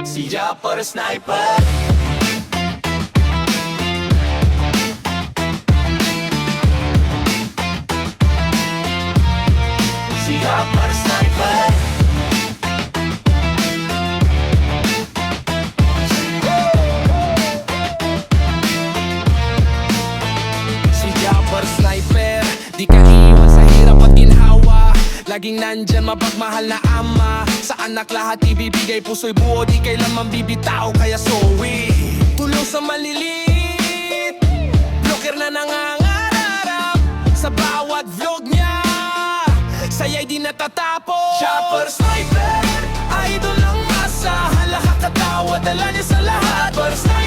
Si Japper Sniper. Si Japper Sniper. Si Japper Sniper, di ka iwan sa hirap at ginhawa. Laging nandyan mapagmahal na ama. Sa anak lahat ibibigay, puso'y buo, di kailan mambibitaw. Kaya sorry, tulong sa malilit, blocker na nangangarap. Sa bawat vlog niya, saya'y di natatapos. Japper Sniper, idol ang masa, hala kakatawa, dala niya sa lahat. Japper Sniper.